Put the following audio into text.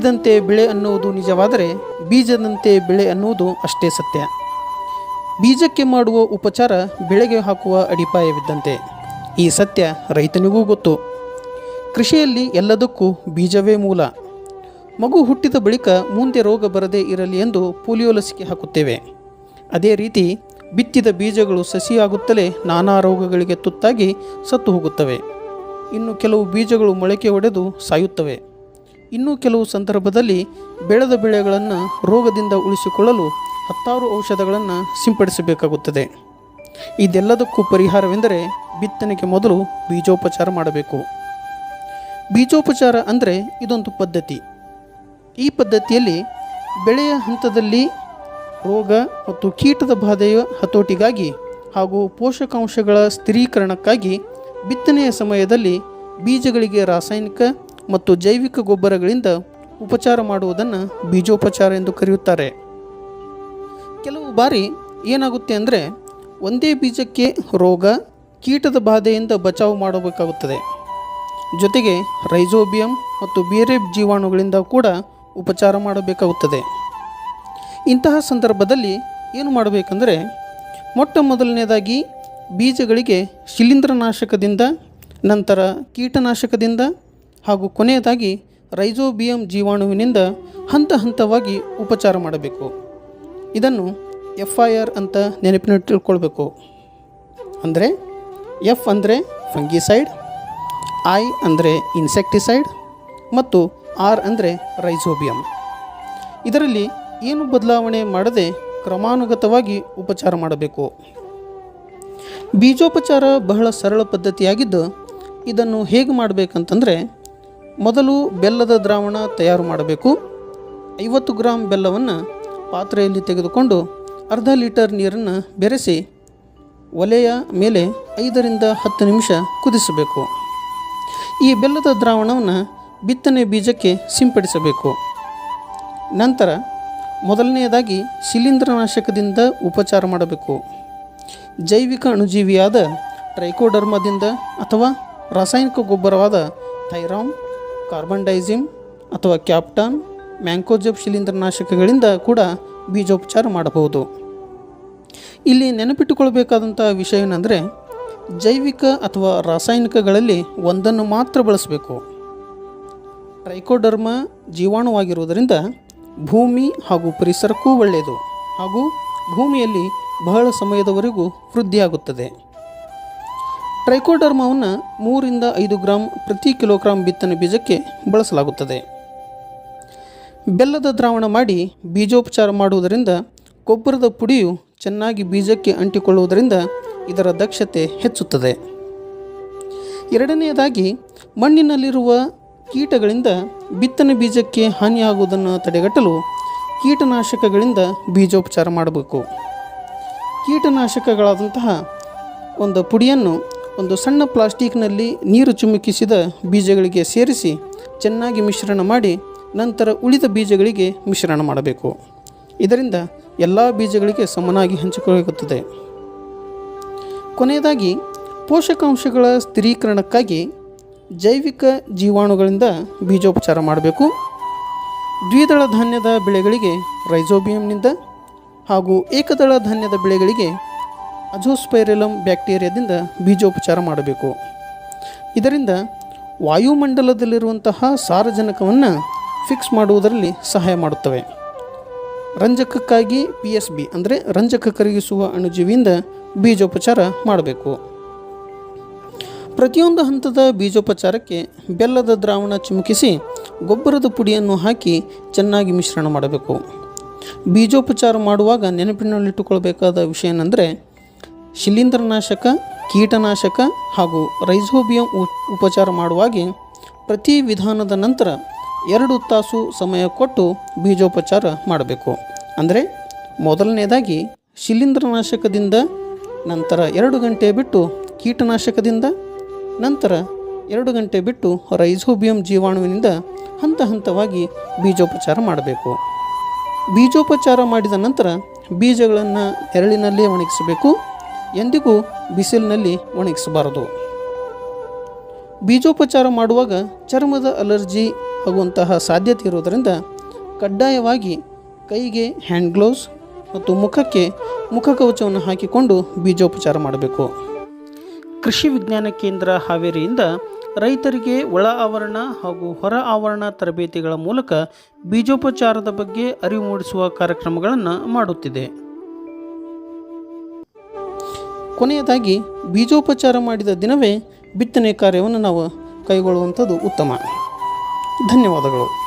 ಹುಟ್ಟಿದಂತೆ ಬೆಳೆ ಅನ್ನುವುದು ನಿಜವಾದರೆ ಬೀಜದಂತೆ ಬೆಳೆ ಅನ್ನುವುದು ಅಷ್ಟೇ ಸತ್ಯ. ಬೀಜಕ್ಕೆ ಮಾಡುವ ಉಪಚಾರ ಬೆಳೆಗೆ ಹಾಕುವ ಅಡಿಪಾಯವಿದ್ದಂತೆ. ಈ ಸತ್ಯ ರೈತನಿಗೂ ಗೊತ್ತು. ಕೃಷಿಯಲ್ಲಿ ಎಲ್ಲದಕ್ಕೂ ಬೀಜವೇ ಮೂಲ. ಮಗು ಹುಟ್ಟಿದ ಬಳಿಕ ಮುಂದೆ ರೋಗ ಬರದೇ ಇರಲಿ ಎಂದು ಪೋಲಿಯೋ ಲಸಿಕೆ ಹಾಕುತ್ತೇವೆ. ಅದೇ ರೀತಿ ಬಿತ್ತಿದ ಬೀಜಗಳು ಸಸಿಯಾಗುತ್ತಲೇ ನಾನಾ ರೋಗಗಳಿಗೆ ತುತ್ತಾಗಿ ಸತ್ತು ಹೋಗುತ್ತವೆ. ಇನ್ನು ಕೆಲವು ಬೀಜಗಳು ಮೊಳಕೆ ಒಡೆದು ಸಾಯುತ್ತವೆ. ಇನ್ನು ಕೆಲವು ಸಂದರ್ಭದಲ್ಲಿ ಬೆಳೆದ ಬೆಳೆಗಳನ್ನು ರೋಗದಿಂದ ಉಳಿಸಿಕೊಳ್ಳಲು ಹತ್ತಾರು ಔಷಧಗಳನ್ನು ಸಿಂಪಡಿಸಬೇಕಾಗುತ್ತದೆ. ಇದೆಲ್ಲದಕ್ಕೂ ಪರಿಹಾರವೆಂದರೆ ಬಿತ್ತನೆಗೆ ಮೊದಲು ಬೀಜೋಪಚಾರ ಮಾಡಬೇಕು. ಬೀಜೋಪಚಾರ ಅಂದರೆ ಇದೊಂದು ಪದ್ಧತಿ. ಈ ಪದ್ಧತಿಯಲ್ಲಿ ಬೆಳೆಯ ಹಂತದಲ್ಲಿ ರೋಗ ಮತ್ತು ಕೀಟದ ಬಾಧೆಯ ಹತೋಟಿಗಾಗಿ ಹಾಗೂ ಪೋಷಕಾಂಶಗಳ ಸ್ಥಿರೀಕರಣಕ್ಕಾಗಿ ಬಿತ್ತನೆಯ ಸಮಯದಲ್ಲಿ ಬೀಜಗಳಿಗೆ ರಾಸಾಯನಿಕ ಮತ್ತು ಜೈವಿಕ ಗೊಬ್ಬರಗಳಿಂದ ಉಪಚಾರ ಮಾಡುವುದನ್ನು ಬೀಜೋಪಚಾರ ಎಂದು ಕರೆಯುತ್ತಾರೆ. ಕೆಲವು ಬಾರಿ ಏನಾಗುತ್ತೆ ಅಂದರೆ ಒಂದೇ ಬೀಜಕ್ಕೆ ರೋಗ ಕೀಟದ ಬಾಧೆಯಿಂದ ಬಚಾವು ಮಾಡಬೇಕಾಗುತ್ತದೆ. ಜೊತೆಗೆ ರೈಜೋಬಿಯಂ ಮತ್ತು ಬೇರೆ ಜೀವಾಣುಗಳಿಂದ ಕೂಡ ಉಪಚಾರ ಮಾಡಬೇಕಾಗುತ್ತದೆ. ಇಂತಹ ಸಂದರ್ಭದಲ್ಲಿ ಏನು ಮಾಡಬೇಕೆಂದರೆ ಮೊಟ್ಟ ಮೊದಲನೇದಾಗಿ ಬೀಜಗಳಿಗೆ ಶಿಲೀಂಧ್ರನಾಶಕದಿಂದ, ನಂತರ ಕೀಟನಾಶಕದಿಂದ ಹಾಗೂ ಕೊನೆಯದಾಗಿ ರೈಜೋಬಿಯಂ ಜೀವಾಣುವಿನಿಂದ ಹಂತ ಹಂತವಾಗಿ ಉಪಚಾರ ಮಾಡಬೇಕು. ಇದನ್ನು FIR ಅಂತ ನೆನಪಿನಲ್ಲಿಟ್ಕೊಳ್ಬೇಕು. ಅಂದರೆ ಎಫ್ ಅಂದರೆ ಫಂಗಿಸೈಡ್, ಐ ಅಂದರೆ ಇನ್ಸೆಕ್ಟಿಸೈಡ್ ಮತ್ತು ಆರ್ ಅಂದರೆ ರೈಜೋಬಿಯಂ. ಇದರಲ್ಲಿ ಏನು ಬದಲಾವಣೆ ಮಾಡದೆ ಕ್ರಮಾನುಗತವಾಗಿ ಉಪಚಾರ ಮಾಡಬೇಕು. ಬೀಜೋಪಚಾರ ಬಹಳ ಸರಳ ಪದ್ಧತಿಯಾಗಿದ್ದು ಇದನ್ನು ಹೇಗೆ ಮಾಡಬೇಕಂತಂದರೆ ಮೊದಲು ಬೆಲ್ಲದ ದ್ರಾವಣ ತಯಾರು ಮಾಡಬೇಕು. 50 ಗ್ರಾಂ ಬೆಲ್ಲವನ್ನು ಪಾತ್ರೆಯಲ್ಲಿ ತೆಗೆದುಕೊಂಡು ಅರ್ಧ ಲೀಟರ್ ನೀರನ್ನು ಬೆರೆಸಿ ಒಲೆಯ ಮೇಲೆ 5 ರಿಂದ 10 ನಿಮಿಷ ಕುದಿಸಬೇಕು. ಈ ಬೆಲ್ಲದ ದ್ರಾವಣವನ್ನು ಬಿತ್ತನೆ ಬೀಜಕ್ಕೆ ಸಿಂಪಡಿಸಬೇಕು. ನಂತರ ಮೊದಲನೆಯದಾಗಿ ಶಿಲೀಂಧ್ರನಾಶಕದಿಂದ ಉಪಚಾರ ಮಾಡಬೇಕು. ಜೈವಿಕ ಅಣುಜೀವಿಯಾದ ಟ್ರೈಕೋಡರ್ಮದಿಂದ ಅಥವಾ ರಾಸಾಯನಿಕ ಗೊಬ್ಬರವಾದ ಥೈರಾಮ್, ಕಾರ್ಬನ್ ಡೈಸಿಮ್ ಅಥವಾ ಕ್ಯಾಪ್ಟಾನ್, ಮ್ಯಾಂಕೋಜೆಬ್ ಶಿಲೀಂಧ್ರನಾಶಕಗಳಿಂದ ಕೂಡ ಬೀಜೋಪಚಾರ ಮಾಡಬಹುದು. ಇಲ್ಲಿ ನೆನಪಿಟ್ಟುಕೊಳ್ಬೇಕಾದಂಥ ವಿಷಯ ಏನಂದರೆ ಜೈವಿಕ ಅಥವಾ ರಾಸಾಯನಿಕಗಳಲ್ಲಿ ಒಂದನ್ನು ಮಾತ್ರ ಬಳಸಬೇಕು. ಟ್ರೈಕೋಡರ್ಮ ಜೀವಾಣುವಾಗಿರುವುದರಿಂದ ಭೂಮಿ ಹಾಗೂ ಪರಿಸರಕ್ಕೂ ಒಳ್ಳೆಯದು ಹಾಗೂ ಭೂಮಿಯಲ್ಲಿ ಬಹಳ ಸಮಯದವರೆಗೂ ವೃದ್ಧಿಯಾಗುತ್ತದೆ. ಟ್ರೈಕೋಡರ್ಮವನ್ನು 3 ರಿಂದ 5 ಗ್ರಾಂ ಪ್ರತಿ ಕಿಲೋಗ್ರಾಂ ಬಿತ್ತನೆ ಬೀಜಕ್ಕೆ ಬಳಸಲಾಗುತ್ತದೆ. ಬೆಲ್ಲದ ದ್ರಾವಣ ಮಾಡಿ ಬೀಜೋಪಚಾರ ಮಾಡುವುದರಿಂದ ಗೊಬ್ಬರದ ಪುಡಿಯು ಚೆನ್ನಾಗಿ ಬೀಜಕ್ಕೆ ಅಂಟಿಕೊಳ್ಳುವುದರಿಂದ ಇದರ ದಕ್ಷತೆ ಹೆಚ್ಚುತ್ತದೆ. ಎರಡನೆಯದಾಗಿ ಮಣ್ಣಿನಲ್ಲಿರುವ ಕೀಟಗಳಿಂದ ಬಿತ್ತನೆ ಬೀಜಕ್ಕೆ ಹಾನಿಯಾಗುವುದನ್ನು ತಡೆಗಟ್ಟಲು ಕೀಟನಾಶಕಗಳಿಂದ ಬೀಜೋಪಚಾರ ಮಾಡಬೇಕು. ಕೀಟನಾಶಕಗಳಾದಂತಹ ಒಂದು ಪುಡಿಯನ್ನು ಒಂದು ಸಣ್ಣ ಪ್ಲಾಸ್ಟಿಕ್ನಲ್ಲಿ ನೀರು ಚಿಮುಕಿಸಿದ ಬೀಜಗಳಿಗೆ ಸೇರಿಸಿ ಚೆನ್ನಾಗಿ ಮಿಶ್ರಣ ಮಾಡಿ ನಂತರ ಉಳಿದ ಬೀಜಗಳಿಗೆ ಮಿಶ್ರಣ ಮಾಡಬೇಕು. ಇದರಿಂದ ಎಲ್ಲ ಬೀಜಗಳಿಗೆ ಸಮನಾಗಿ ಹಂಚಿಕೊಳ್ಳುತ್ತದೆ. ಕೊನೆಯದಾಗಿ ಪೋಷಕಾಂಶಗಳ ಸ್ಥಿರೀಕರಣಕ್ಕಾಗಿ ಜೈವಿಕ ಜೀವಾಣುಗಳಿಂದ ಬೀಜೋಪಚಾರ ಮಾಡಬೇಕು. ದ್ವಿದಳ ಧಾನ್ಯದ ಬೆಳೆಗಳಿಗೆ ರೈಜೋಬಿಯಂನಿಂದ ಹಾಗೂ ಏಕದಳ ಧಾನ್ಯದ ಬೆಳೆಗಳಿಗೆ ಅಜೋಸ್ಪೈರಿಲಮ್ ಬ್ಯಾಕ್ಟೀರಿಯಾದಿಂದ ಬೀಜೋಪಚಾರ ಮಾಡಬೇಕು. ಇದರಿಂದ ವಾಯುಮಂಡಲದಲ್ಲಿರುವಂತಹ ಸಾರಜನಕವನ್ನು ಫಿಕ್ಸ್ ಮಾಡುವುದರಲ್ಲಿ ಸಹಾಯ ಮಾಡುತ್ತವೆ. ರಂಜಕಕ್ಕಾಗಿ PSB ಅಂದರೆ ರಂಜಕ ಕರಗಿಸುವ ಅಣುಜೀವಿಯಿಂದ ಬೀಜೋಪಚಾರ ಮಾಡಬೇಕು. ಪ್ರತಿಯೊಂದು ಹಂತದ ಬೀಜೋಪಚಾರಕ್ಕೆ ಬೆಲ್ಲದ ದ್ರಾವಣ ಚಿಮುಕಿಸಿ ಗೊಬ್ಬರದ ಪುಡಿಯನ್ನು ಹಾಕಿ ಚೆನ್ನಾಗಿ ಮಿಶ್ರಣ ಮಾಡಬೇಕು. ಬೀಜೋಪಚಾರ ಮಾಡುವಾಗ ನೆನಪಿನಲ್ಲಿಟ್ಟುಕೊಳ್ಬೇಕಾದ ವಿಷಯ ಏನೆಂದರೆ ಶಿಲೀಂಧ್ರನಾಶಕ, ಕೀಟನಾಶಕ ಹಾಗೂ ರೈಜೋಬಿಯಂ ಉಪಚಾರ ಮಾಡುವಾಗ ಪ್ರತಿ ವಿಧಾನದ ನಂತರ 2 ತಾಸು ಸಮಯ ಕೊಟ್ಟು ಬೀಜೋಪಚಾರ ಮಾಡಬೇಕು. ಅಂದರೆ ಮೊದಲನೇದಾಗಿ ಶಿಲೀಂಧ್ರನಾಶಕದಿಂದ, ನಂತರ 2 ಗಂಟೆ ಬಿಟ್ಟು ಕೀಟನಾಶಕದಿಂದ, ನಂತರ 2 ಗಂಟೆ ಬಿಟ್ಟು ರೈಜೋಬಿಯಂ ಜೀವಾಣುವಿನಿಂದ ಹಂತ ಹಂತವಾಗಿ ಬೀಜೋಪಚಾರ ಮಾಡಬೇಕು. ಬೀಜೋಪಚಾರ ಮಾಡಿದ ನಂತರ ಬೀಜಗಳನ್ನು ನೆರಳಿನಲ್ಲೇ ಒಣಗಿಸಬೇಕು. ಎಂದಿಗೂ ಬಿಸಿಲಿನಲ್ಲಿ ಒಣಗಿಸಬಾರದು. ಬೀಜೋಪಚಾರ ಮಾಡುವಾಗ ಚರ್ಮದ ಅಲರ್ಜಿ ಆಗುವಂತಹ ಸಾಧ್ಯತೆ ಇರುವುದರಿಂದ ಕಡ್ಡಾಯವಾಗಿ ಕೈಗೆ ಹ್ಯಾಂಡ್ ಗ್ಲೌಸ್ ಮತ್ತು ಮುಖಕ್ಕೆ ಮುಖಕವಚವನ್ನು ಹಾಕಿಕೊಂಡು ಬೀಜೋಪಚಾರ ಮಾಡಬೇಕು. ಕೃಷಿ ವಿಜ್ಞಾನ ಕೇಂದ್ರ ಹಾವೇರಿಯಿಂದ ರೈತರಿಗೆ ಒಳ ಆವರಣ ಹಾಗೂ ಹೊರ ಆವರಣ ತರಬೇತಿಗಳ ಮೂಲಕ ಬೀಜೋಪಚಾರದ ಬಗ್ಗೆ ಅರಿವು ಮೂಡಿಸುವ ಕಾರ್ಯಕ್ರಮಗಳನ್ನು ಮಾಡುತ್ತಿದೆ. ಕೊನೆಯದಾಗಿ ಬೀಜೋಪಚಾರ ಮಾಡಿದ ದಿನವೇ ಬಿತ್ತನೆ ಕಾರ್ಯವನ್ನು ನಾವು ಕೈಗೊಳ್ಳುವಂಥದ್ದು ಉತ್ತಮ. ಧನ್ಯವಾದಗಳು.